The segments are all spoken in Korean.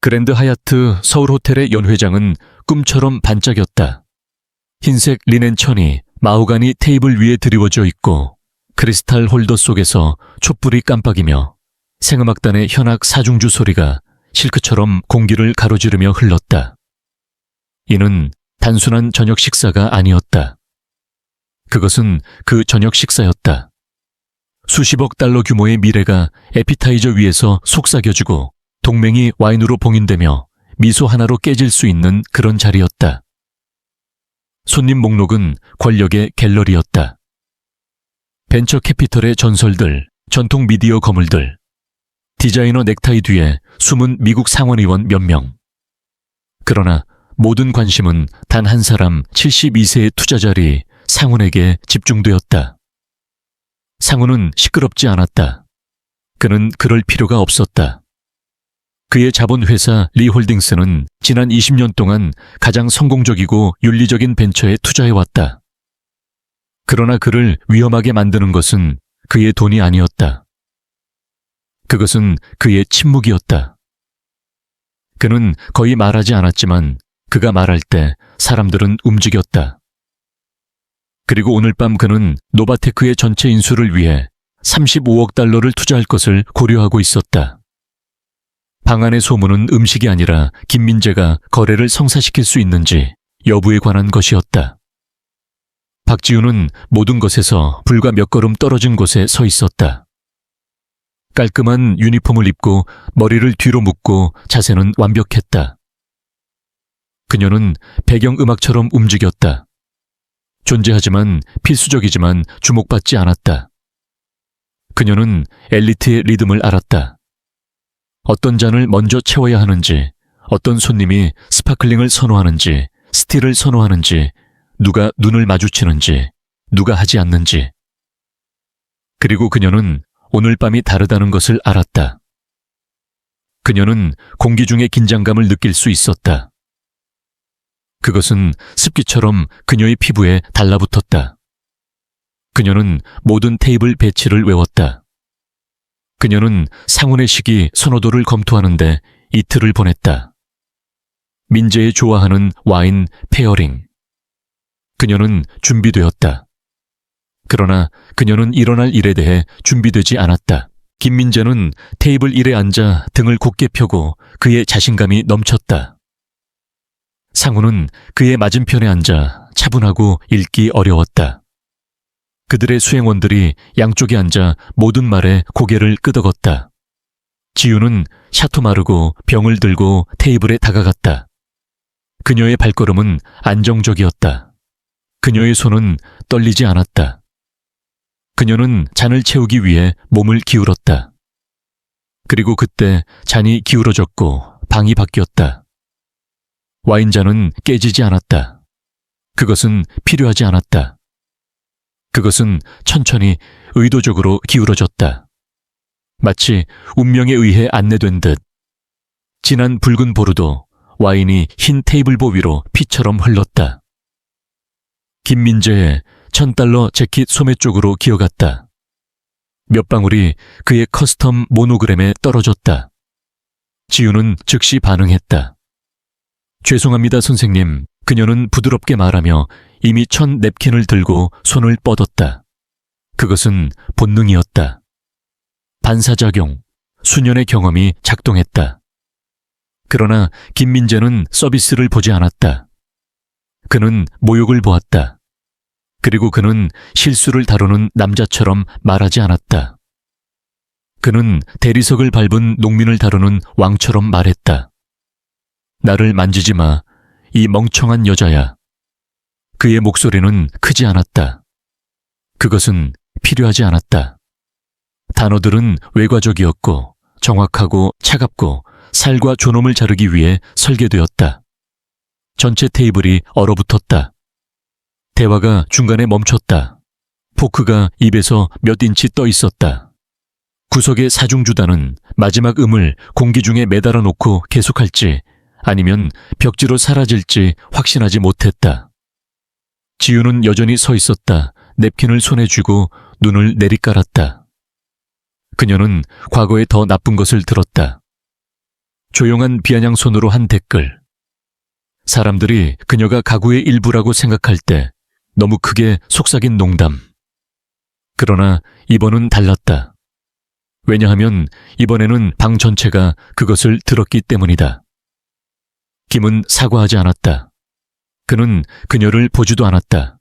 그랜드 하얏트 서울호텔의 연회장은 꿈처럼 반짝였다. 흰색 리넨 천이 마호가니 테이블 위에 드리워져 있고 크리스탈 홀더 속에서 촛불이 깜빡이며 생음악단의 현악 사중주 소리가 실크처럼 공기를 가로지르며 흘렀다. 이는 단순한 저녁 식사가 아니었다. 그것은 그 저녁 식사였다. 수십억 달러 규모의 미래가 에피타이저 위에서 속삭여지고 동맹이 와인으로 봉인되며 미소 하나로 깨질 수 있는 그런 자리였다. 손님 목록은 권력의 갤러리였다. 벤처 캐피털의 전설들, 전통 미디어 거물들, 디자이너 넥타이 뒤에 숨은 미국 상원의원 몇 명. 그러나 모든 관심은 단 한 사람 72세의 투자자리 상훈에게 집중되었다. 상훈은 시끄럽지 않았다. 그는 그럴 필요가 없었다. 그의 자본회사 리홀딩스는 지난 20년 동안 가장 성공적이고 윤리적인 벤처에 투자해왔다. 그러나 그를 위험하게 만드는 것은 그의 돈이 아니었다. 그것은 그의 침묵이었다. 그는 거의 말하지 않았지만 그가 말할 때 사람들은 움직였다. 그리고 오늘 밤 그는 노바테크의 전체 인수를 위해 35억 달러를 투자할 것을 고려하고 있었다. 방안의 소문은 음식이 아니라 김민재가 거래를 성사시킬 수 있는지 여부에 관한 것이었다. 박지우는 모든 것에서 불과 몇 걸음 떨어진 곳에 서 있었다. 깔끔한 유니폼을 입고 머리를 뒤로 묶고 자세는 완벽했다. 그녀는 배경음악처럼 움직였다. 존재하지만 필수적이지만 주목받지 않았다. 그녀는 엘리트의 리듬을 알았다. 어떤 잔을 먼저 채워야 하는지, 어떤 손님이 스파클링을 선호하는지, 스틸을 선호하는지, 누가 눈을 마주치는지, 누가 하지 않는지. 그리고 그녀는 오늘 밤이 다르다는 것을 알았다. 그녀는 공기 중의 긴장감을 느낄 수 있었다. 그것은 습기처럼 그녀의 피부에 달라붙었다. 그녀는 모든 테이블 배치를 외웠다. 그녀는 상훈의 시기 선호도를 검토하는데 이틀을 보냈다. 민재의 좋아하는 와인 페어링. 그녀는 준비되었다. 그러나 그녀는 일어날 일에 대해 준비되지 않았다. 김민재는 테이블 1에 앉아 등을 곧게 펴고 그의 자신감이 넘쳤다. 상훈은 그의 맞은편에 앉아 차분하고 읽기 어려웠다. 그들의 수행원들이 양쪽에 앉아 모든 말에 고개를 끄덕었다. 지우는 샤토 마르고 병을 들고 테이블에 다가갔다. 그녀의 발걸음은 안정적이었다. 그녀의 손은 떨리지 않았다. 그녀는 잔을 채우기 위해 몸을 기울었다. 그리고 그때 잔이 기울어졌고 방이 바뀌었다. 와인잔은 깨지지 않았다. 그것은 필요하지 않았다. 그것은 천천히 의도적으로 기울어졌다. 마치 운명에 의해 안내된 듯. 진한 붉은 보르도 와인이 흰 테이블보 위로 피처럼 흘렀다. 김민재의 $1000 재킷 소매 쪽으로 기어갔다. 몇 방울이 그의 커스텀 모노그램에 떨어졌다. 지우는 즉시 반응했다. 죄송합니다, 선생님. 그녀는 부드럽게 말하며 이미 1000 냅킨을 들고 손을 뻗었다. 그것은 본능이었다. 반사작용, 수년의 경험이 작동했다. 그러나 김민재는 서비스를 보지 않았다. 그는 모욕을 보았다. 그리고 그는 실수를 다루는 남자처럼 말하지 않았다. 그는 대리석을 밟은 농민을 다루는 왕처럼 말했다. 나를 만지지 마, 이 멍청한 여자야. 그의 목소리는 크지 않았다. 그것은 필요하지 않았다. 단어들은 외과적이었고 정확하고 차갑고 살과 존엄을 자르기 위해 설계되었다. 전체 테이블이 얼어붙었다. 대화가 중간에 멈췄다. 포크가 입에서 몇 인치 떠 있었다. 구석의 사중주단은 마지막 음을 공기 중에 매달아 놓고 계속할지 아니면 벽지로 사라질지 확신하지 못했다. 지우는 여전히 서 있었다. 냅킨을 손에 쥐고 눈을 내리깔았다. 그녀는 과거에 더 나쁜 것을 들었다. 조용한 비아냥 손으로 한 댓글. 사람들이 그녀가 가구의 일부라고 생각할 때 너무 크게 속삭인 농담. 그러나 이번은 달랐다. 왜냐하면 이번에는 방 전체가 그것을 들었기 때문이다. 김은 사과하지 않았다. 그는 그녀를 보지도 않았다.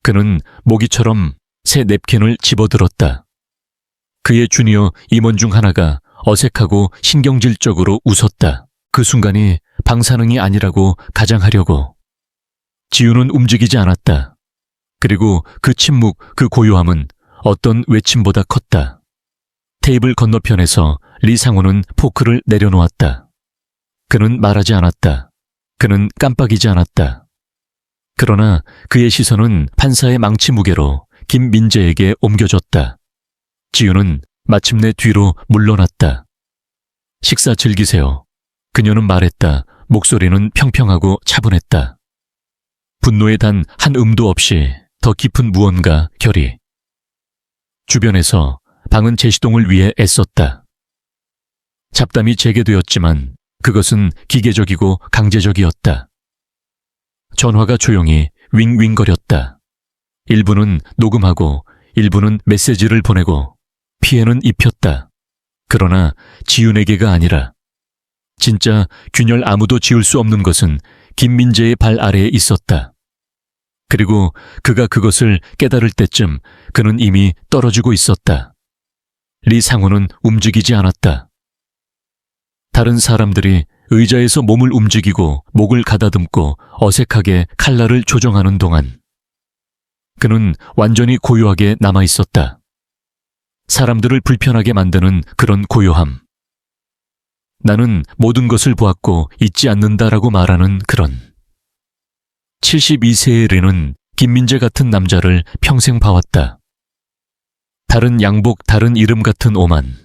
그는 모기처럼 새 냅킨을 집어들었다. 그의 주니어 임원 중 하나가 어색하고 신경질적으로 웃었다. 그 순간이 방사능이 아니라고 가장하려고. 지우는 움직이지 않았다. 그리고 그 침묵, 그 고요함은 어떤 외침보다 컸다. 테이블 건너편에서 리상호는 포크를 내려놓았다. 그는 말하지 않았다. 그는 깜빡이지 않았다. 그러나 그의 시선은 판사의 망치 무게로 김민재에게 옮겨졌다. 지우는 마침내 뒤로 물러났다. 식사 즐기세요. 그녀는 말했다. 목소리는 평평하고 차분했다. 분노에 단 한 음도 없이 더 깊은 무언가 결이. 주변에서 방은 재시동을 위해 애썼다. 잡담이 재개되었지만 그것은 기계적이고 강제적이었다. 전화가 조용히 윙윙거렸다. 일부는 녹음하고 일부는 메시지를 보내고 피해는 입혔다. 그러나 지윤에게가 아니라 진짜 균열 아무도 지울 수 없는 것은 김민재의 발 아래에 있었다. 그리고 그가 그것을 깨달을 때쯤 그는 이미 떨어지고 있었다. 리상호는 움직이지 않았다. 다른 사람들이 의자에서 몸을 움직이고 목을 가다듬고 어색하게 칼날을 조정하는 동안 그는 완전히 고요하게 남아있었다. 사람들을 불편하게 만드는 그런 고요함. 나는 모든 것을 보았고 잊지 않는다라고 말하는 그런. 72세의 리는 김민재 같은 남자를 평생 봐왔다. 다른 양복, 다른 이름 같은 오만.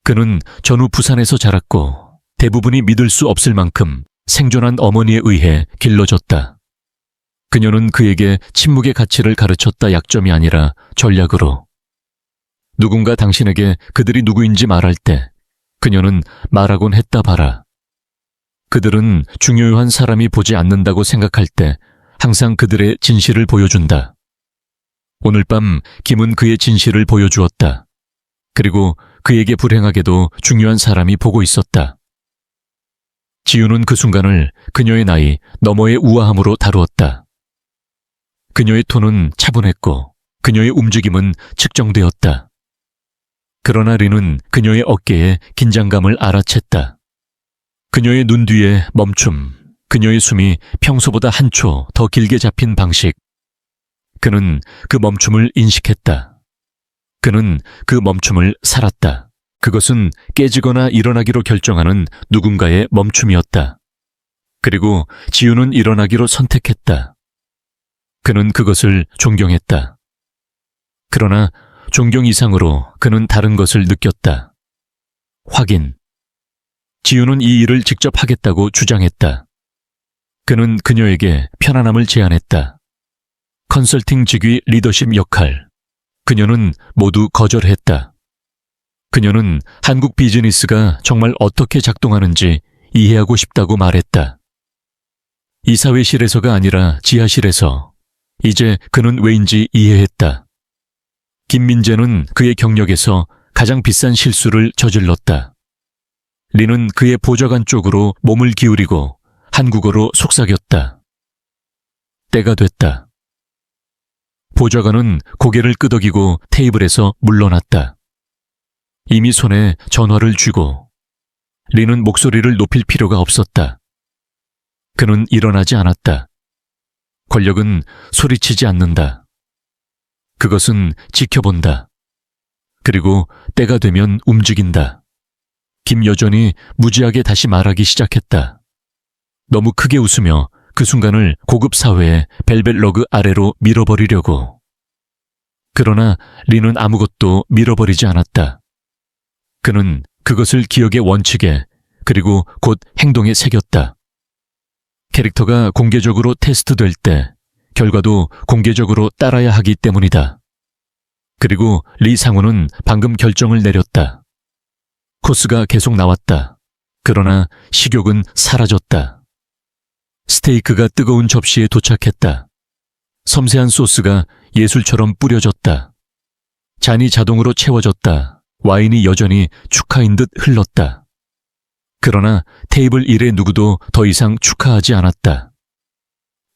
그는 전후 부산에서 자랐고 대부분이 믿을 수 없을 만큼 생존한 어머니에 의해 길러졌다. 그녀는 그에게 침묵의 가치를 가르쳤다. 약점이 아니라 전략으로. 누군가 당신에게 그들이 누구인지 말할 때 그녀는 말하곤 했다 봐라. 그들은 중요한 사람이 보지 않는다고 생각할 때 항상 그들의 진실을 보여준다. 오늘 밤 김은 그의 진실을 보여주었다. 그리고 그에게 불행하게도 중요한 사람이 보고 있었다. 지우는 그 순간을 그녀의 나이 너머의 우아함으로 다루었다. 그녀의 톤은 차분했고 그녀의 움직임은 측정되었다. 그러나 리는 그녀의 어깨에 긴장감을 알아챘다. 그녀의 눈 뒤에 멈춤, 그녀의 숨이 평소보다 한 초 더 길게 잡힌 방식. 그는 그 멈춤을 인식했다. 그는 그 멈춤을 살았다. 그것은 깨지거나 일어나기로 결정하는 누군가의 멈춤이었다. 그리고 지우는 일어나기로 선택했다. 그는 그것을 존경했다. 그러나 존경 이상으로 그는 다른 것을 느꼈다. 확인. 지우는 이 일을 직접 하겠다고 주장했다. 그는 그녀에게 편안함을 제안했다. 컨설팅 직위 리더십 역할. 그녀는 모두 거절했다. 그녀는 한국 비즈니스가 정말 어떻게 작동하는지 이해하고 싶다고 말했다. 이사회실에서가 아니라 지하실에서. 이제 그는 왜인지 이해했다. 김민재는 그의 경력에서 가장 비싼 실수를 저질렀다. 리는 그의 보좌관 쪽으로 몸을 기울이고 한국어로 속삭였다. 때가 됐다. 보좌관은 고개를 끄덕이고 테이블에서 물러났다. 이미 손에 전화를 쥐고 리는 목소리를 높일 필요가 없었다. 그는 일어나지 않았다. 권력은 소리치지 않는다. 그것은 지켜본다. 그리고 때가 되면 움직인다. 김 여전히 무지하게 다시 말하기 시작했다. 너무 크게 웃으며 그 순간을 고급 사회의 벨벳 러그 아래로 밀어버리려고. 그러나 리는 아무것도 밀어버리지 않았다. 그는 그것을 기억의 원칙에 그리고 곧 행동에 새겼다. 캐릭터가 공개적으로 테스트될 때 결과도 공개적으로 따라야 하기 때문이다. 그리고 리상우는 방금 결정을 내렸다. 코스가 계속 나왔다. 그러나 식욕은 사라졌다. 스테이크가 뜨거운 접시에 도착했다. 섬세한 소스가 예술처럼 뿌려졌다. 잔이 자동으로 채워졌다. 와인이 여전히 축하인 듯 흘렀다. 그러나 테이블 1의 누구도 더 이상 축하하지 않았다.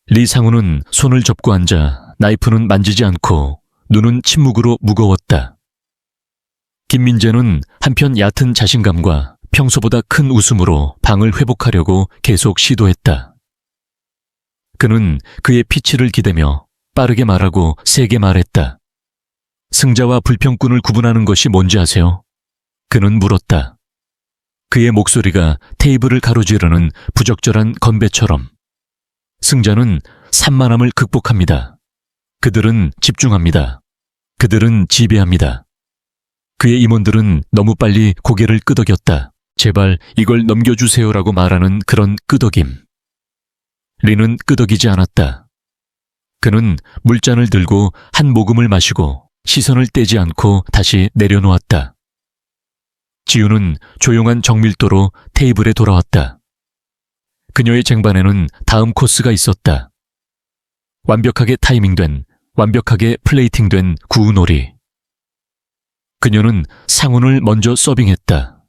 리 상우는 손을 접고 앉아 나이프는 만지지 않고 눈은 침묵으로 무거웠다. 김민재는 한편 얕은 자신감과 평소보다 큰 웃음으로 방을 회복하려고 계속 시도했다. 그는 그의 피치를 기대며 빠르게 말하고 세게 말했다. 승자와 불평꾼을 구분하는 것이 뭔지 아세요? 그는 물었다. 그의 목소리가 테이블을 가로지르는 부적절한 건배처럼. 승자는 산만함을 극복합니다. 그들은 집중합니다. 그들은 지배합니다. 그의 임원들은 너무 빨리 고개를 끄덕였다. 제발 이걸 넘겨주세요라고 말하는 그런 끄덕임. 리는 끄덕이지 않았다. 그는 물잔을 들고 한 모금을 마시고 시선을 떼지 않고 다시 내려놓았다. 지우는 조용한 정밀도로 테이블에 돌아왔다. 그녀의 쟁반에는 다음 코스가 있었다. 완벽하게 타이밍된, 완벽하게 플레이팅된 구운오리. 그녀는 상훈을 먼저 서빙했다.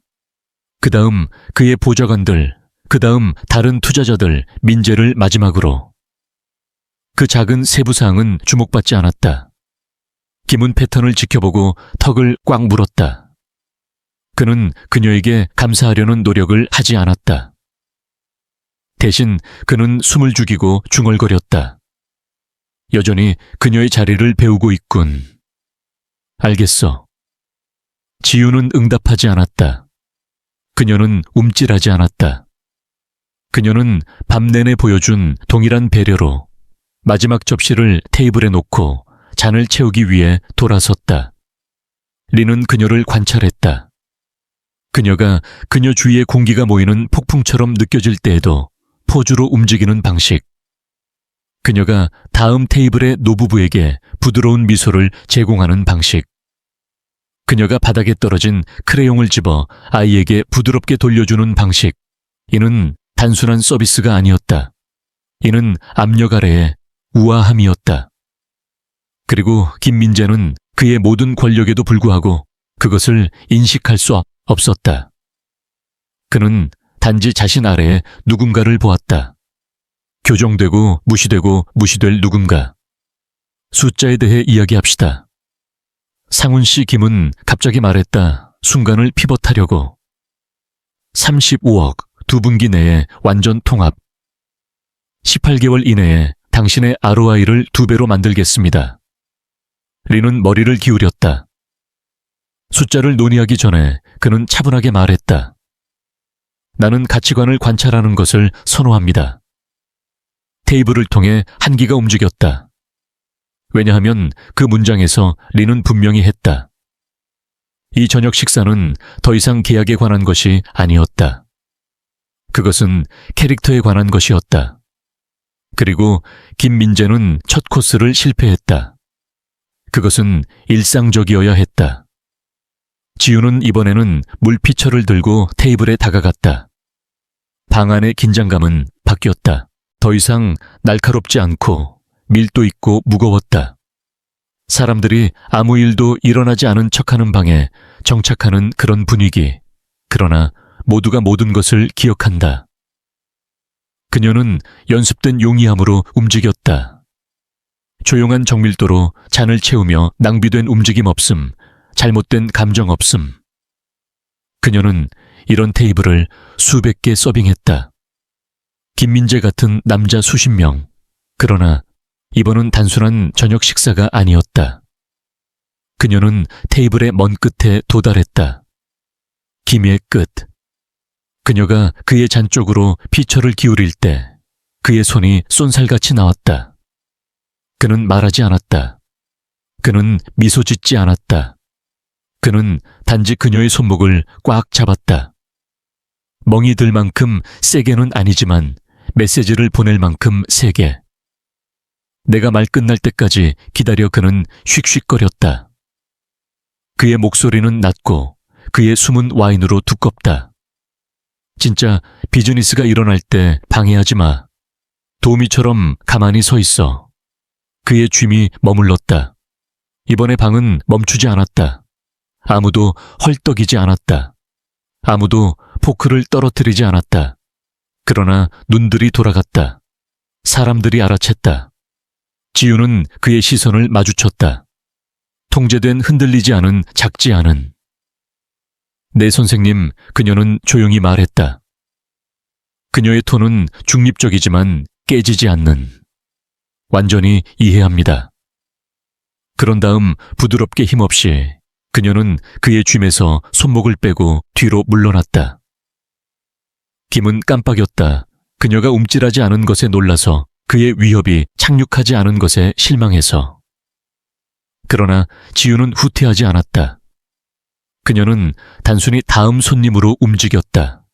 그 다음 그의 보좌관들, 그 다음 다른 투자자들, 민재를 마지막으로. 그 작은 세부사항은 주목받지 않았다. 김은 패턴을 지켜보고 턱을 꽉 물었다. 그는 그녀에게 감사하려는 노력을 하지 않았다. 대신 그는 숨을 죽이고 중얼거렸다. 여전히 그녀의 자리를 배우고 있군. 알겠어. 지우는 응답하지 않았다. 그녀는 움찔하지 않았다. 그녀는 밤 내내 보여준 동일한 배려로 마지막 접시를 테이블에 놓고 잔을 채우기 위해 돌아섰다. 리는 그녀를 관찰했다. 그녀가 그녀 주위에 공기가 모이는 폭풍처럼 느껴질 때에도 포즈로 움직이는 방식. 그녀가 다음 테이블의 노부부에게 부드러운 미소를 제공하는 방식. 그녀가 바닥에 떨어진 크레용을 집어 아이에게 부드럽게 돌려주는 방식. 이는 단순한 서비스가 아니었다. 이는 압력 아래의 우아함이었다. 그리고 김민재는 그의 모든 권력에도 불구하고 그것을 인식할 수 없었다. 그는 단지 자신 아래에 누군가를 보았다. 교정되고 무시되고 무시될 누군가. 숫자에 대해 이야기합시다. 상훈 씨 김은 갑자기 말했다. 순간을 피벗하려고. 35억, 2분기 내에 완전 통합. 18개월 이내에 당신의 ROI를 2배로 만들겠습니다. 리는 머리를 기울였다. 숫자를 논의하기 전에 그는 차분하게 말했다. 나는 가치관을 관찰하는 것을 선호합니다. 테이블을 통해 한기가 움직였다. 왜냐하면 그 문장에서 리는 분명히 했다. 이 저녁 식사는 더 이상 계약에 관한 것이 아니었다. 그것은 캐릭터에 관한 것이었다. 그리고 김민재는 첫 코스를 실패했다. 그것은 일상적이어야 했다. 지우는 이번에는 물피처를 들고 테이블에 다가갔다. 방 안의 긴장감은 바뀌었다. 더 이상 날카롭지 않고 밀도 있고 무거웠다. 사람들이 아무 일도 일어나지 않은 척하는 방에 정착하는 그런 분위기. 그러나 모두가 모든 것을 기억한다. 그녀는 연습된 용이함으로 움직였다. 조용한 정밀도로 잔을 채우며 낭비된 움직임 없음, 잘못된 감정 없음. 그녀는 이런 테이블을 수백 개 서빙했다. 김민재 같은 남자 수십 명. 그러나 이번은 단순한 저녁 식사가 아니었다. 그녀는 테이블의 먼 끝에 도달했다. 김의 끝. 그녀가 그의 잔 쪽으로 피처를 기울일 때 그의 손이 쏜살같이 나왔다. 그는 말하지 않았다. 그는 미소 짓지 않았다. 그는 단지 그녀의 손목을 꽉 잡았다. 멍이 들 만큼 세게는 아니지만 메시지를 보낼 만큼 세게. 내가 말 끝날 때까지 기다려. 그는 쉭쉭거렸다. 그의 목소리는 낮고 그의 숨은 와인으로 두껍다. 진짜 비즈니스가 일어날 때 방해하지 마. 도미처럼 가만히 서 있어. 그의 쉼이 머물렀다. 이번에 방은 멈추지 않았다. 아무도 헐떡이지 않았다. 아무도 포크를 떨어뜨리지 않았다. 그러나 눈들이 돌아갔다. 사람들이 알아챘다. 지우는 그의 시선을 마주쳤다. 통제된 흔들리지 않은 작지 않은. 네 선생님, 그녀는 조용히 말했다. 그녀의 톤은 중립적이지만 깨지지 않는. 완전히 이해합니다. 그런 다음 부드럽게 힘없이 그녀는 그의 쉼에서 손목을 빼고 뒤로 물러났다. 김은 깜빡였다. 그녀가 움찔하지 않은 것에 놀라서, 그의 위협이 착륙하지 않은 것에 실망해서. 그러나 지우는 후퇴하지 않았다. 그녀는 단순히 다음 손님으로 움직였다.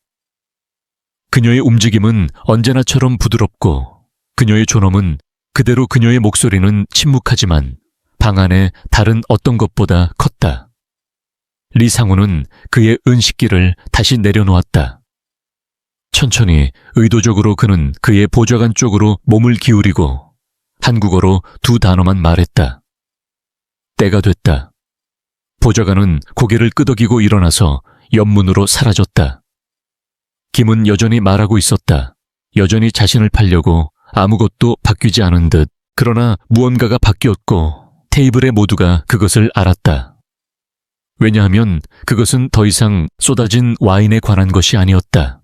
그녀의 움직임은 언제나처럼 부드럽고, 그녀의 존엄은 그대로, 그녀의 목소리는 침묵하지만 방 안에 다른 어떤 것보다 컸다. 리상우는 그의 은식기를 다시 내려놓았다. 천천히, 의도적으로 그는 그의 보좌관 쪽으로 몸을 기울이고 한국어로 두 단어만 말했다. 때가 됐다. 보좌관은 고개를 끄덕이고 일어나서 옆문으로 사라졌다. 김은 여전히 말하고 있었다. 여전히 자신을 팔려고, 아무것도 바뀌지 않은 듯. 그러나 무언가가 바뀌었고 테이블의 모두가 그것을 알았다. 왜냐하면 그것은 더 이상 쏟아진 와인에 관한 것이 아니었다.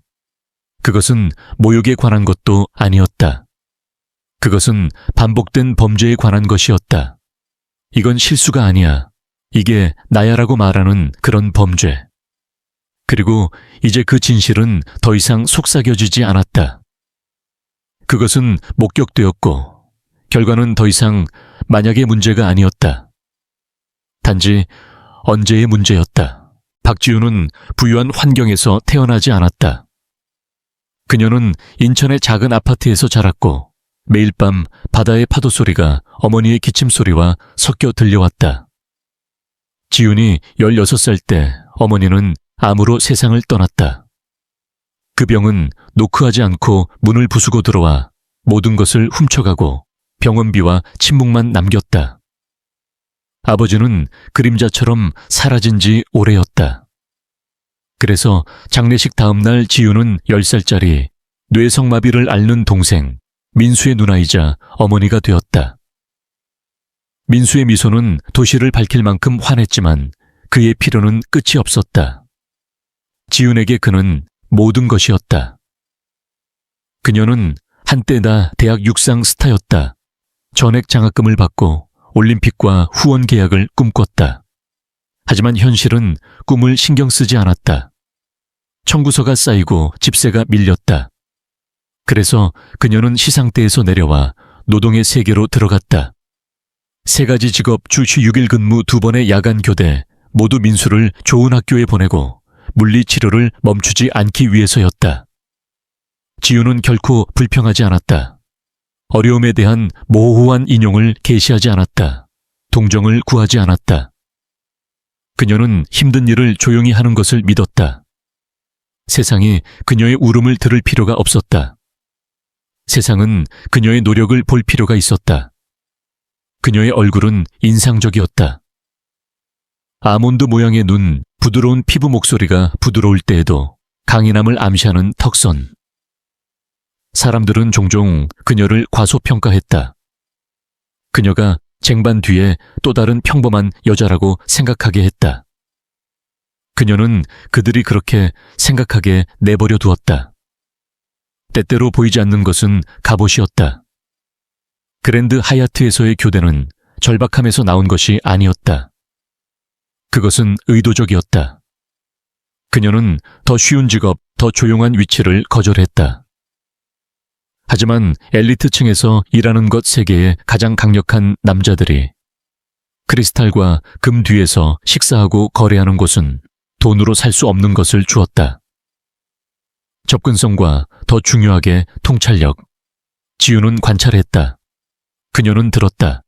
그것은 모욕에 관한 것도 아니었다. 그것은 반복된 범죄에 관한 것이었다. 이건 실수가 아니야. 이게 나야라고 말하는 그런 범죄. 그리고 이제 그 진실은 더 이상 속삭여지지 않았다. 그것은 목격되었고 결과는 더 이상 만약의 문제가 아니었다. 단지 언제의 문제였다. 박지우는 부유한 환경에서 태어나지 않았다. 그녀는 인천의 작은 아파트에서 자랐고 매일 밤 바다의 파도 소리가 어머니의 기침 소리와 섞여 들려왔다. 지훈이 16살 때 어머니는 암으로 세상을 떠났다. 그 병은 노크하지 않고 문을 부수고 들어와 모든 것을 훔쳐가고 병원비와 침묵만 남겼다. 아버지는 그림자처럼 사라진 지 오래였다. 그래서 장례식 다음 날 지우는 10살짜리 뇌성마비를 앓는 동생 민수의 누나이자 어머니가 되었다. 민수의 미소는 도시를 밝힐 만큼 환했지만 그의 필요는 끝이 없었다. 지훈에게 그는 모든 것이었다. 그녀는 한때 나 대학 육상 스타였다. 전액 장학금을 받고 올림픽과 후원 계약을 꿈꿨다. 하지만 현실은 꿈을 신경 쓰지 않았다. 청구서가 쌓이고 집세가 밀렸다. 그래서 그녀는 시상대에서 내려와 노동의 세계로 들어갔다. 3가지 직업, 주휴 6일 근무 2번의 야간 교대, 모두 민수를 좋은 학교에 보내고 물리치료를 멈추지 않기 위해서였다. 지우는 결코 불평하지 않았다. 어려움에 대한 모호한 인용을 게시하지 않았다. 동정을 구하지 않았다. 그녀는 힘든 일을 조용히 하는 것을 믿었다. 세상이 그녀의 울음을 들을 필요가 없었다. 세상은 그녀의 노력을 볼 필요가 있었다. 그녀의 얼굴은 인상적이었다. 아몬드 모양의 눈, 부드러운 피부, 목소리가 부드러울 때에도 강인함을 암시하는 턱선. 사람들은 종종 그녀를 과소평가했다. 그녀가 쟁반 뒤에 또 다른 평범한 여자라고 생각하게 했다. 그녀는 그들이 그렇게 생각하게 내버려 두었다. 때때로 보이지 않는 것은 갑옷이었다. 그랜드 하얏트에서의 교대는 절박함에서 나온 것이 아니었다. 그것은 의도적이었다. 그녀는 더 쉬운 직업, 더 조용한 위치를 거절했다. 하지만 엘리트층에서 일하는 것 세계의 가장 강력한 남자들이 크리스탈과 금 뒤에서 식사하고 거래하는 곳은 돈으로 살 수 없는 것을 주었다. 접근성과 더 중요하게 통찰력. 지우는 관찰했다. 그녀는 들었다.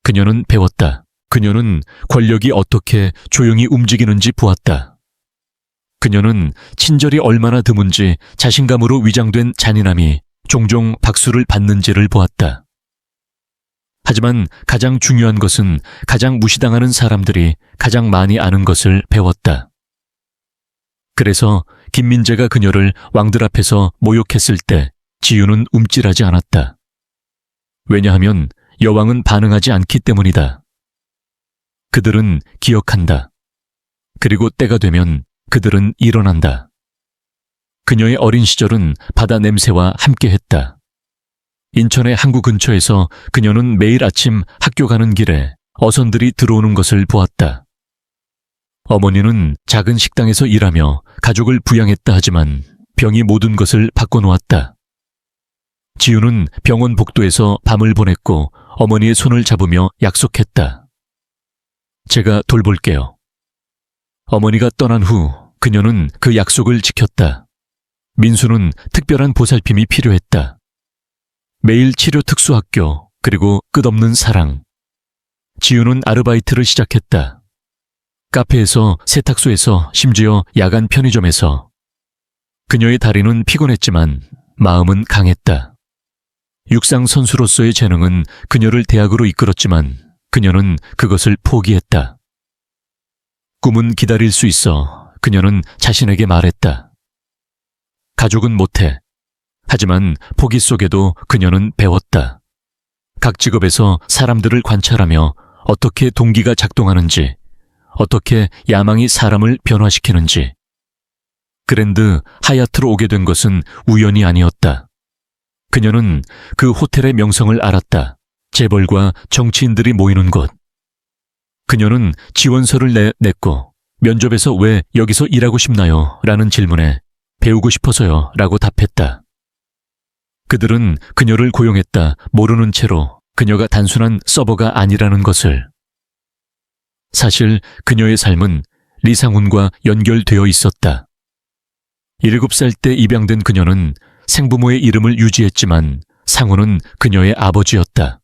그녀는 배웠다. 그녀는 권력이 어떻게 조용히 움직이는지 보았다. 그녀는 친절이 얼마나 드문지 자신감으로 위장된 잔인함이 종종 박수를 받는지를 보았다. 하지만 가장 중요한 것은 가장 무시당하는 사람들이 가장 많이 아는 것을 배웠다. 그래서 김민재가 그녀를 왕들 앞에서 모욕했을 때 지유는 움찔하지 않았다. 왜냐하면 여왕은 반응하지 않기 때문이다. 그들은 기억한다. 그리고 때가 되면 그들은 일어난다. 그녀의 어린 시절은 바다 냄새와 함께했다. 인천의 항구 근처에서 그녀는 매일 아침 학교 가는 길에 어선들이 들어오는 것을 보았다. 어머니는 작은 식당에서 일하며 가족을 부양했다 하지만 병이 모든 것을 바꿔놓았다. 지우는 병원 복도에서 밤을 보냈고 어머니의 손을 잡으며 약속했다. 제가 돌볼게요. 어머니가 떠난 후 그녀는 그 약속을 지켰다. 민수는 특별한 보살핌이 필요했다. 매일 치료 특수학교, 그리고 끝없는 사랑. 지우는 아르바이트를 시작했다. 카페에서, 세탁소에서, 심지어 야간 편의점에서. 그녀의 다리는 피곤했지만 마음은 강했다. 육상 선수로서의 재능은 그녀를 대학으로 이끌었지만 그녀는 그것을 포기했다. 꿈은 기다릴 수 있어 그녀는 자신에게 말했다. 가족은 못해. 하지만 포기 속에도 그녀는 배웠다. 각 직업에서 사람들을 관찰하며 어떻게 동기가 작동하는지, 어떻게 야망이 사람을 변화시키는지. 그랜드 하얏트로 오게 된 것은 우연이 아니었다. 그녀는 그 호텔의 명성을 알았다. 재벌과 정치인들이 모이는 곳. 그녀는 지원서를 냈고 면접에서 왜 여기서 일하고 싶나요? 라는 질문에 배우고 싶어서요 라고 답했다. 그들은 그녀를 고용했다. 모르는 채로 그녀가 단순한 서버가 아니라는 것을. 사실 그녀의 삶은 리상훈과 연결되어 있었다. 7살 때 입양된 그녀는 생부모의 이름을 유지했지만 상훈은 그녀의 아버지였다.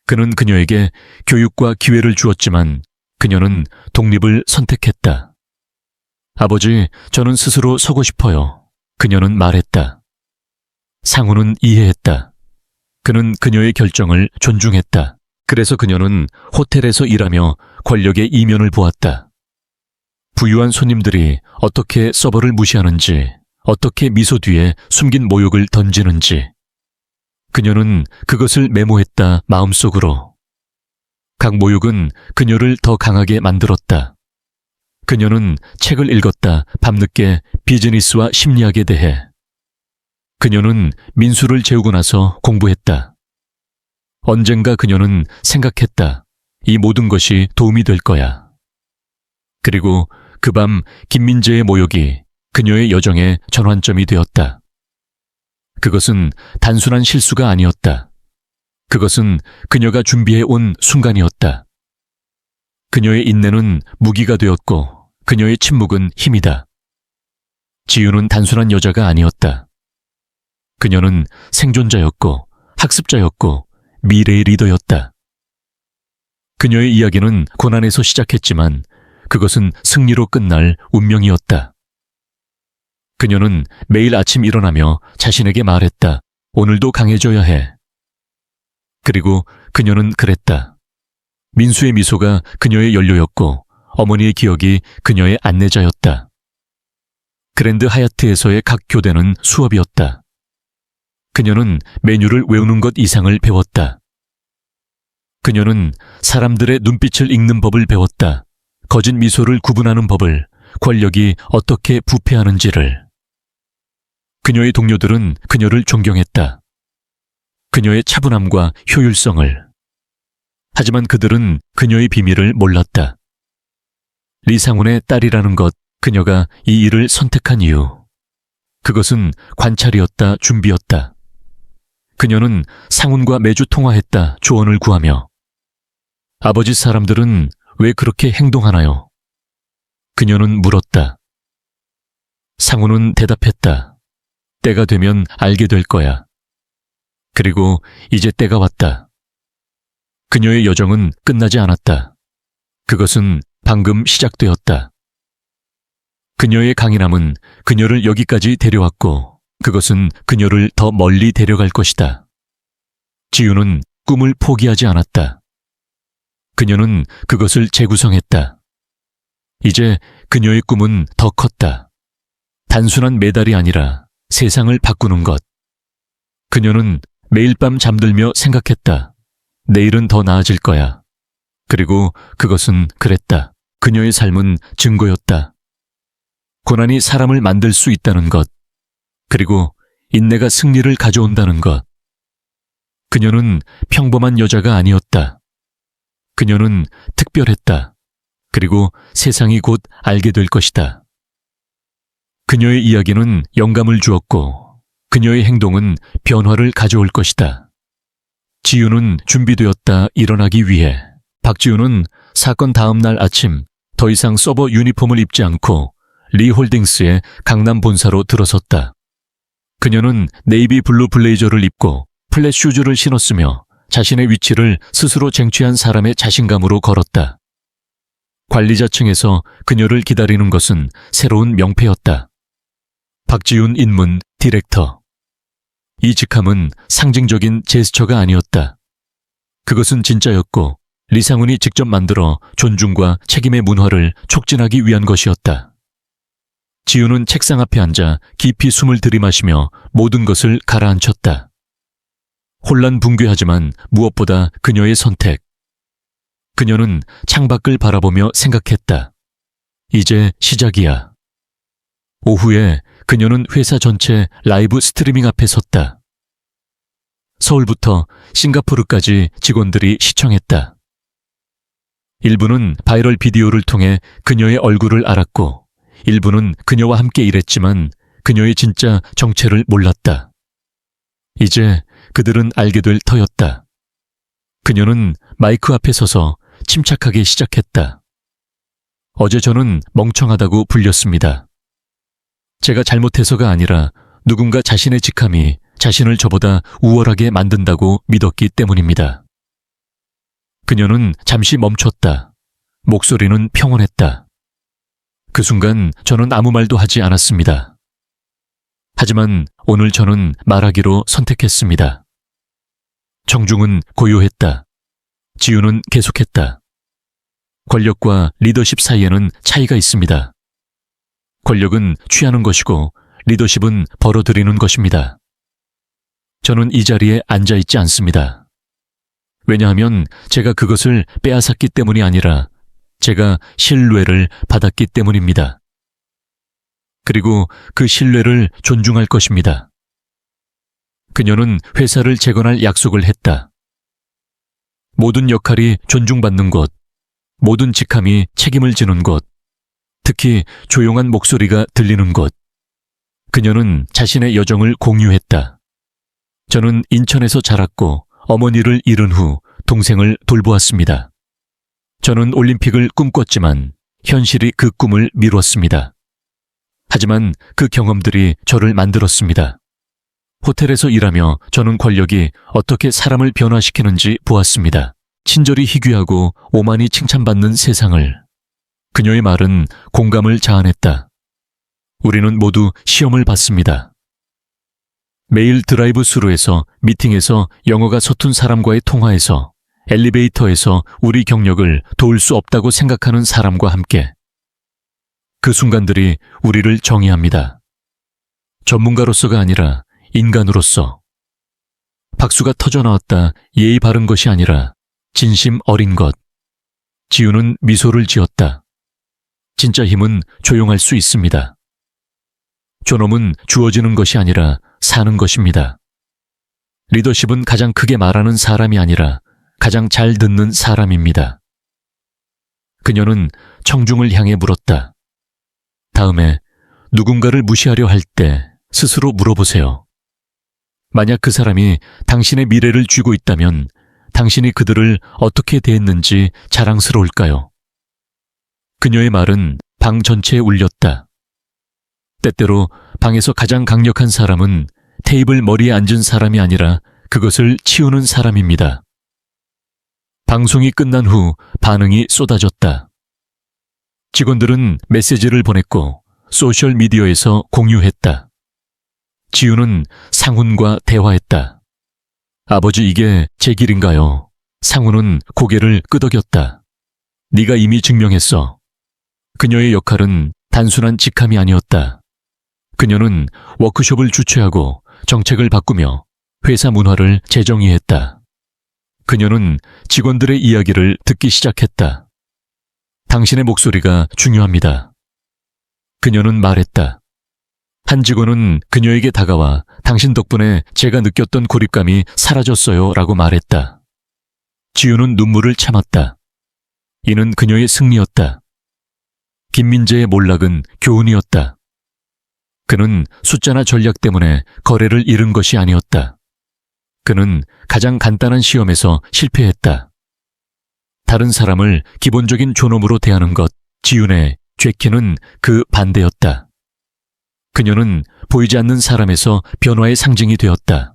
그는 그녀에게 교육과 기회를 주었지만 그녀는 독립을 선택했다. 아버지, 저는 스스로 서고 싶어요. 그녀는 말했다. 상훈은 이해했다. 그는 그녀의 결정을 존중했다. 그래서 그녀는 호텔에서 일하며 권력의 이면을 보았다. 부유한 손님들이 어떻게 서버를 무시하는지, 어떻게 미소 뒤에 숨긴 모욕을 던지는지. 그녀는 그것을 메모했다, 마음속으로. 각 모욕은 그녀를 더 강하게 만들었다. 그녀는 책을 읽었다, 밤늦게 비즈니스와 심리학에 대해. 그녀는 민수를 재우고 나서 공부했다. 언젠가 그녀는 생각했다. 이 모든 것이 도움이 될 거야. 그리고 그 밤 김민재의 모욕이 그녀의 여정의 전환점이 되었다. 그것은 단순한 실수가 아니었다. 그것은 그녀가 준비해온 순간이었다. 그녀의 인내는 무기가 되었고 그녀의 침묵은 힘이다. 지유는 단순한 여자가 아니었다. 그녀는 생존자였고 학습자였고 미래의 리더였다. 그녀의 이야기는 고난에서 시작했지만 그것은 승리로 끝날 운명이었다. 그녀는 매일 아침 일어나며 자신에게 말했다. 오늘도 강해져야 해. 그리고 그녀는 그랬다. 민수의 미소가 그녀의 연료였고 어머니의 기억이 그녀의 안내자였다. 그랜드 하얏트에서의 각 교대는 수업이었다. 그녀는 메뉴를 외우는 것 이상을 배웠다. 그녀는 사람들의 눈빛을 읽는 법을 배웠다. 거짓 미소를 구분하는 법을, 권력이 어떻게 부패하는지를. 그녀의 동료들은 그녀를 존경했다. 그녀의 차분함과 효율성을. 하지만 그들은 그녀의 비밀을 몰랐다. 리상훈의 딸이라는 것, 그녀가 이 일을 선택한 이유. 그것은 관찰이었다, 준비였다. 그녀는 상훈과 매주 통화했다, 조언을 구하며. 아버지 사람들은 왜 그렇게 행동하나요? 그녀는 물었다. 상훈은 대답했다. 때가 되면 알게 될 거야. 그리고 이제 때가 왔다. 그녀의 여정은 끝나지 않았다. 그것은 방금 시작되었다. 그녀의 강인함은 그녀를 여기까지 데려왔고 그것은 그녀를 더 멀리 데려갈 것이다. 지우는 꿈을 포기하지 않았다. 그녀는 그것을 재구성했다. 이제 그녀의 꿈은 더 컸다. 단순한 메달이 아니라 세상을 바꾸는 것. 그녀는 매일 밤 잠들며 생각했다. 내일은 더 나아질 거야. 그리고 그것은 그랬다. 그녀의 삶은 증거였다. 고난이 사람을 만들 수 있다는 것. 그리고 인내가 승리를 가져온다는 것. 그녀는 평범한 여자가 아니었다. 그녀는 특별했다. 그리고 세상이 곧 알게 될 것이다. 그녀의 이야기는 영감을 주었고 그녀의 행동은 변화를 가져올 것이다. 지우는 준비되었다 일어나기 위해. 박지우는 사건 다음 날 아침 더 이상 서버 유니폼을 입지 않고 리홀딩스의 강남 본사로 들어섰다. 그녀는 네이비 블루 블레이저를 입고 플랫 슈즈를 신었으며 자신의 위치를 스스로 쟁취한 사람의 자신감으로 걸었다. 관리자층에서 그녀를 기다리는 것은 새로운 명패였다. 박지훈 인문 디렉터. 이 직함은 상징적인 제스처가 아니었다. 그것은 진짜였고 리상훈이 직접 만들어 존중과 책임의 문화를 촉진하기 위한 것이었다. 지우는 책상 앞에 앉아 깊이 숨을 들이마시며 모든 것을 가라앉혔다. 혼란 붕괴하지만 무엇보다 그녀의 선택. 그녀는 창밖을 바라보며 생각했다. 이제 시작이야. 오후에 그녀는 회사 전체 라이브 스트리밍 앞에 섰다. 서울부터 싱가포르까지 직원들이 시청했다. 일부는 바이럴 비디오를 통해 그녀의 얼굴을 알았고 일부는 그녀와 함께 일했지만 그녀의 진짜 정체를 몰랐다. 이제 그들은 알게 될 터였다. 그녀는 마이크 앞에 서서 침착하게 시작했다. 어제 저는 멍청하다고 불렸습니다. 제가 잘못해서가 아니라 누군가 자신의 직함이 자신을 저보다 우월하게 만든다고 믿었기 때문입니다. 그녀는 잠시 멈췄다. 목소리는 평온했다. 그 순간 저는 아무 말도 하지 않았습니다. 하지만 오늘 저는 말하기로 선택했습니다. 정중은 고요했다. 지우는 계속했다. 권력과 리더십 사이에는 차이가 있습니다. 권력은 취하는 것이고 리더십은 벌어들이는 것입니다. 저는 이 자리에 앉아있지 않습니다. 왜냐하면 제가 그것을 빼앗았기 때문이 아니라 제가 신뢰를 받았기 때문입니다. 그리고 그 신뢰를 존중할 것입니다. 그녀는 회사를 재건할 약속을 했다. 모든 역할이 존중받는 곳, 모든 직함이 책임을 지는 곳, 특히 조용한 목소리가 들리는 곳. 그녀는 자신의 여정을 공유했다. 저는 인천에서 자랐고 어머니를 잃은 후 동생을 돌보았습니다. 저는 올림픽을 꿈꿨지만 현실이 그 꿈을 미뤘습니다. 하지만 그 경험들이 저를 만들었습니다. 호텔에서 일하며 저는 권력이 어떻게 사람을 변화시키는지 보았습니다. 친절이 희귀하고 오만이 칭찬받는 세상을. 그녀의 말은 공감을 자아냈다. 우리는 모두 시험을 봤습니다. 매일 드라이브 스루에서, 미팅에서, 영어가 서툰 사람과의 통화에서, 엘리베이터에서 우리 경력을 도울 수 없다고 생각하는 사람과 함께. 그 순간들이 우리를 정의합니다. 전문가로서가 아니라 인간으로서. 박수가 터져나왔다. 예의 바른 것이 아니라 진심 어린 것. 지우는 미소를 지었다. 진짜 힘은 조용할 수 있습니다. 존엄은 주어지는 것이 아니라 사는 것입니다. 리더십은 가장 크게 말하는 사람이 아니라 가장 잘 듣는 사람입니다. 그녀는 청중을 향해 물었다. 다음에 누군가를 무시하려 할 때 스스로 물어보세요. 만약 그 사람이 당신의 미래를 쥐고 있다면 당신이 그들을 어떻게 대했는지 자랑스러울까요? 그녀의 말은 방 전체에 울렸다. 때때로 방에서 가장 강력한 사람은 테이블 머리에 앉은 사람이 아니라 그것을 치우는 사람입니다. 방송이 끝난 후 반응이 쏟아졌다. 직원들은 메시지를 보냈고 소셜미디어에서 공유했다. 지우는 상훈과 대화했다. 아버지, 이게 제 길인가요? 상훈은 고개를 끄덕였다. 네가 이미 증명했어. 그녀의 역할은 단순한 직함이 아니었다. 그녀는 워크숍을 주최하고 정책을 바꾸며 회사 문화를 재정의했다. 그녀는 직원들의 이야기를 듣기 시작했다. 당신의 목소리가 중요합니다. 그녀는 말했다. 한 직원은 그녀에게 다가와 당신 덕분에 제가 느꼈던 고립감이 사라졌어요 라고 말했다. 지우는 눈물을 참았다. 이는 그녀의 승리였다. 김민재의 몰락은 교훈이었다. 그는 숫자나 전략 때문에 거래를 잃은 것이 아니었다. 그는 가장 간단한 시험에서 실패했다. 다른 사람을 기본적인 존엄으로 대하는 것, 지윤의 죄키는 그 반대였다. 그녀는 보이지 않는 사람에서 변화의 상징이 되었다.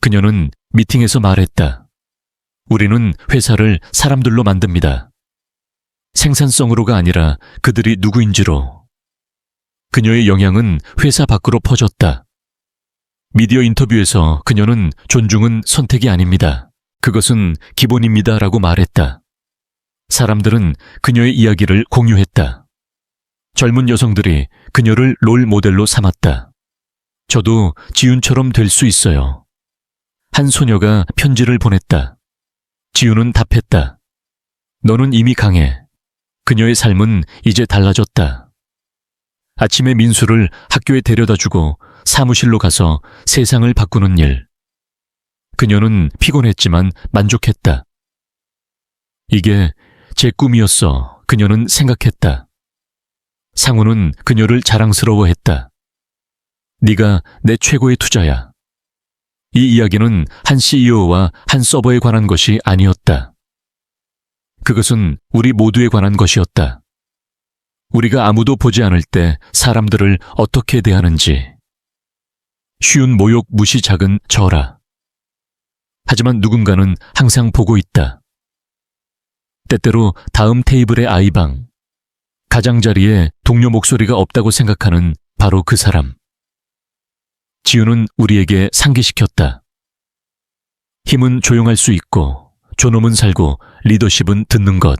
그녀는 미팅에서 말했다. 우리는 회사를 사람들로 만듭니다. 생산성으로가 아니라 그들이 누구인지로. 그녀의 영향은 회사 밖으로 퍼졌다. 미디어 인터뷰에서 그녀는 존중은 선택이 아닙니다. 그것은 기본입니다 라고 말했다. 사람들은 그녀의 이야기를 공유했다. 젊은 여성들이 그녀를 롤 모델로 삼았다. 저도 지윤처럼 될 수 있어요. 한 소녀가 편지를 보냈다. 지윤은 답했다. 너는 이미 강해. 그녀의 삶은 이제 달라졌다. 아침에 민수를 학교에 데려다주고 사무실로 가서 세상을 바꾸는 일. 그녀는 피곤했지만 만족했다. 이게 제 꿈이었어. 그녀는 생각했다. 상우는 그녀를 자랑스러워했다. 네가 내 최고의 투자야. 이 이야기는 한 CEO와 한 서버에 관한 것이 아니었다. 그것은 우리 모두에 관한 것이었다. 우리가 아무도 보지 않을 때 사람들을 어떻게 대하는지. 쉬운 모욕 무시 작은 절하. 하지만 누군가는 항상 보고 있다. 때때로 다음 테이블의 아이방. 가장자리에 동료 목소리가 없다고 생각하는 바로 그 사람. 지우는 우리에게 상기시켰다. 힘은 조용할 수 있고 존엄은 살고 리더십은 듣는 것.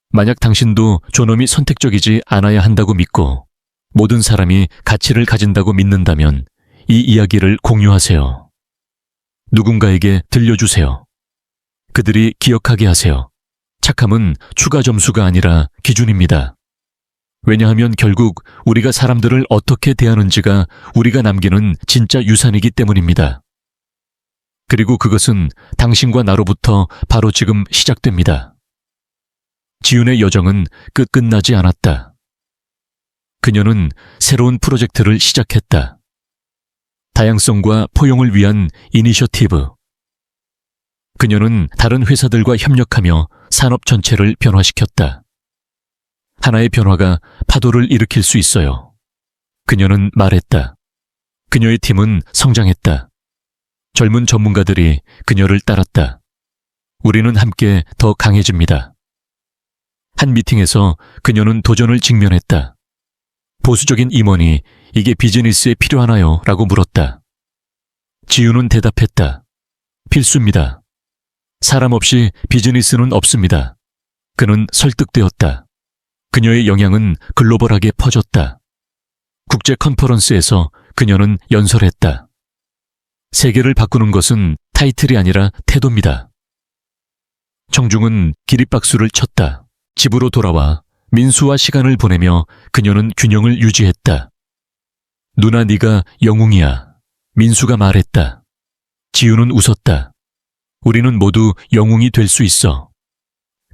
만약 당신도 존엄이 선택적이지 않아야 한다고 믿고 모든 사람이 가치를 가진다고 믿는다면 이 이야기를 공유하세요. 누군가에게 들려주세요. 그들이 기억하게 하세요. 착함은 추가 점수가 아니라 기준입니다. 왜냐하면 결국 우리가 사람들을 어떻게 대하는지가 우리가 남기는 진짜 유산이기 때문입니다. 그리고 그것은 당신과 나로부터 바로 지금 시작됩니다. 지윤의 여정은 끝나지 않았다. 그녀는 새로운 프로젝트를 시작했다. 다양성과 포용을 위한 이니셔티브. 그녀는 다른 회사들과 협력하며 산업 전체를 변화시켰다. 하나의 변화가 파도를 일으킬 수 있어요. 그녀는 말했다. 그녀의 팀은 성장했다. 젊은 전문가들이 그녀를 따랐다. 우리는 함께 더 강해집니다. 한 미팅에서 그녀는 도전을 직면했다. 보수적인 임원이 이게 비즈니스에 필요하나요? 라고 물었다. 지윤은 대답했다. 필수입니다. 사람 없이 비즈니스는 없습니다. 그는 설득되었다. 그녀의 영향은 글로벌하게 퍼졌다. 국제 컨퍼런스에서 그녀는 연설했다. 세계를 바꾸는 것은 타이틀이 아니라 태도입니다. 청중은 기립박수를 쳤다. 집으로 돌아와 민수와 시간을 보내며 그녀는 균형을 유지했다. 누나, 네가 영웅이야. 민수가 말했다. 지우는 웃었다. 우리는 모두 영웅이 될 수 있어.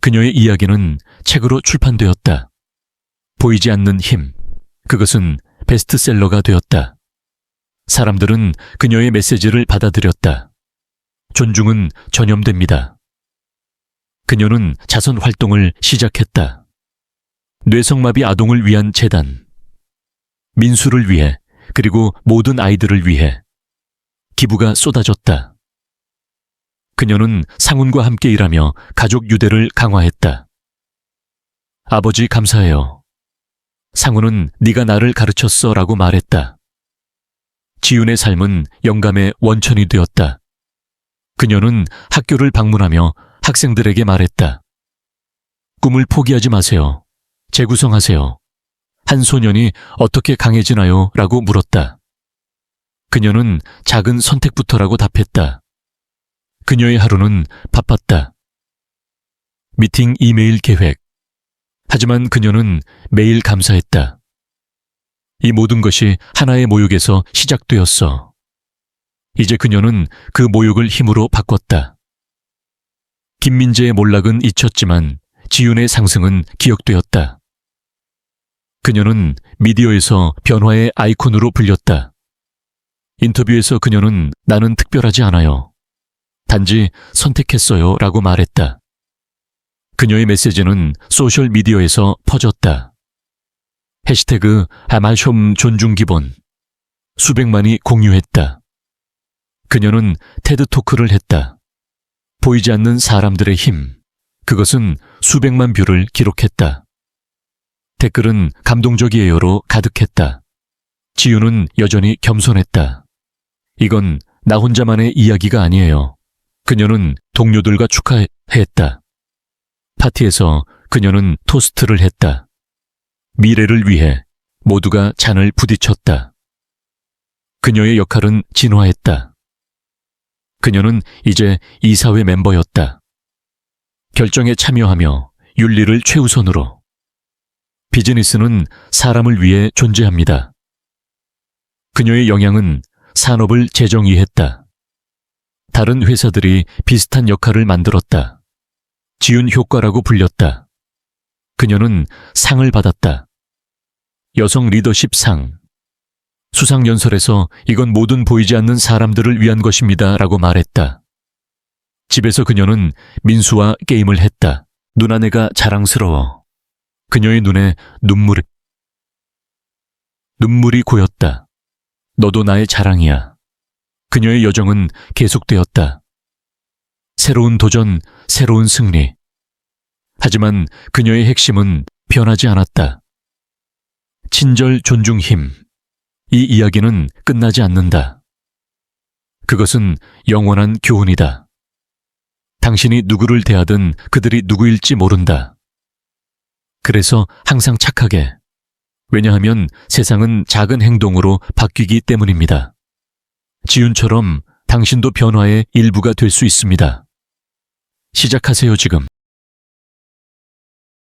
그녀의 이야기는 책으로 출판되었다. 보이지 않는 힘. 그것은 베스트셀러가 되었다. 사람들은 그녀의 메시지를 받아들였다. 존중은 전염됩니다. 그녀는 자선 활동을 시작했다. 뇌성마비 아동을 위한 재단. 민수를 위해, 그리고 모든 아이들을 위해. 기부가 쏟아졌다. 그녀는 상훈과 함께 일하며 가족 유대를 강화했다. 아버지 감사해요. 상우는 네가 나를 가르쳤어 라고 말했다. 지윤의 삶은 영감의 원천이 되었다. 그녀는 학교를 방문하며 학생들에게 말했다. 꿈을 포기하지 마세요. 재구성하세요. 한 소년이 어떻게 강해지나요? 라고 물었다. 그녀는 작은 선택부터라고 답했다. 그녀의 하루는 바빴다. 미팅 이메일 계획. 하지만 그녀는 매일 감사했다. 이 모든 것이 하나의 모욕에서 시작되었어. 이제 그녀는 그 모욕을 힘으로 바꿨다. 김민재의 몰락은 잊혔지만 지윤의 상승은 기억되었다. 그녀는 미디어에서 변화의 아이콘으로 불렸다. 인터뷰에서 그녀는 나는 특별하지 않아요. 단지 선택했어요 라고 말했다. 그녀의 메시지는 소셜미디어에서 퍼졌다. 해시태그 아말숑 존중기본. 수백만이 공유했다. 그녀는 테드토크를 했다. 보이지 않는 사람들의 힘. 그것은 수백만 뷰를 기록했다. 댓글은 감동적이에요로 가득했다. 지윤은 여전히 겸손했다. 이건 나 혼자만의 이야기가 아니에요. 그녀는 동료들과 축하했다. 파티에서 그녀는 토스트를 했다. 미래를 위해 모두가 잔을 부딪혔다. 그녀의 역할은 진화했다. 그녀는 이제 이사회 멤버였다. 결정에 참여하며 윤리를 최우선으로. 비즈니스는 사람을 위해 존재합니다. 그녀의 영향은 산업을 재정의했다. 다른 회사들이 비슷한 역할을 만들었다. 지윤 효과라고 불렸다. 그녀는 상을 받았다. 여성 리더십 상. 수상연설에서 이건 모든 보이지 않는 사람들을 위한 것입니다 라고 말했다. 집에서 그녀는 민수와 게임을 했다. 누나네가 자랑스러워. 그녀의 눈에 눈물이 고였다. 너도 나의 자랑이야. 그녀의 여정은 계속되었다. 새로운 도전, 새로운 승리. 하지만 그녀의 핵심은 변하지 않았다. 친절, 존중, 힘. 이 이야기는 끝나지 않는다. 그것은 영원한 교훈이다. 당신이 누구를 대하든 그들이 누구일지 모른다. 그래서 항상 착하게. 왜냐하면 세상은 작은 행동으로 바뀌기 때문입니다. 지윤처럼 당신도 변화의 일부가 될 수 있습니다. 시작하세요, 지금.